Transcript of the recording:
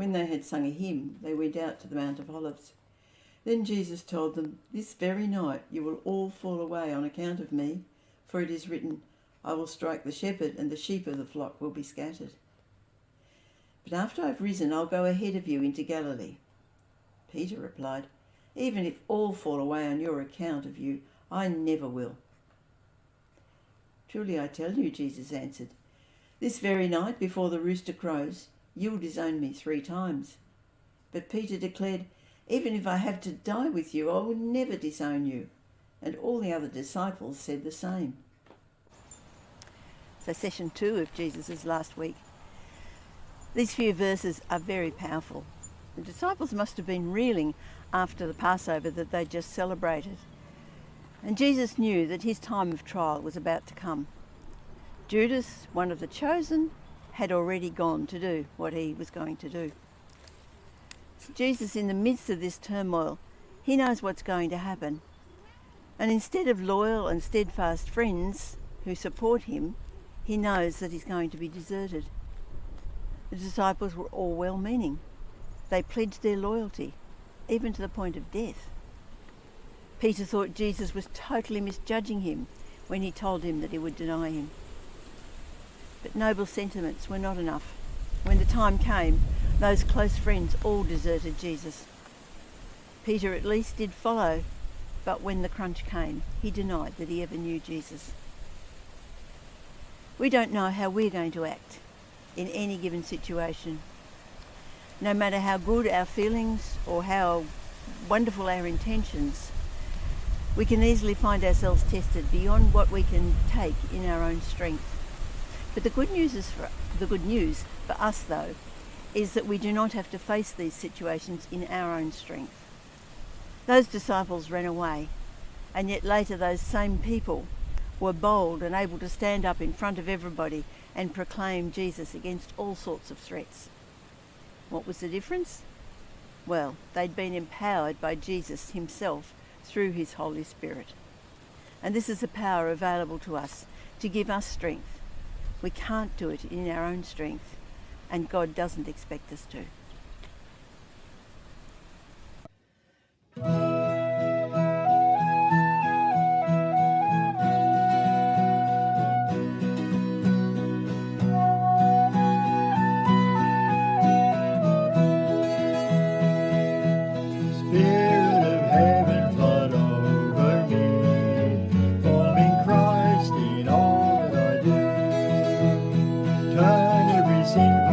When they had sung a hymn, they went out to the Mount of Olives. Then Jesus told them, "This very night you will all fall away on account of me, for it is written, 'I will strike the shepherd, and the sheep of the flock will be scattered.' But after I've risen, I'll go ahead of you into Galilee." Peter replied, "Even if all fall away on your account of you, I never will." "Truly I tell you," Jesus answered, "this very night before the rooster crows, you'll disown me 3 times. But Peter declared, "Even if I have to die with you, I will never disown you." And all the other disciples said the same. So session 2 of Jesus' last week. These few verses are very powerful. The disciples must have been reeling after the Passover that they just celebrated. And Jesus knew that his time of trial was about to come. Judas, one of the chosen, had already gone to do what he was going to do. So Jesus, in the midst of this turmoil, he knows what's going to happen. And instead of loyal and steadfast friends who support him, he knows that he's going to be deserted. The disciples were all well-meaning. They pledged their loyalty, even to the point of death. Peter thought Jesus was totally misjudging him when he told him that he would deny him. But noble sentiments were not enough. When the time came, those close friends all deserted Jesus. Peter at least did follow, but when the crunch came, he denied that he ever knew Jesus. We don't know how we're going to act in any given situation. No matter how good our feelings or how wonderful our intentions, we can easily find ourselves tested beyond what we can take in our own strength. But the good news for us, though, is that we do not have to face these situations in our own strength. Those disciples ran away, and yet later those same people were bold and able to stand up in front of everybody and proclaim Jesus against all sorts of threats. What was the difference? Well, they'd been empowered by Jesus himself through his Holy Spirit. And this is the power available to us to give us strength. We can't do it in our own strength, and God doesn't expect us to. Turn every single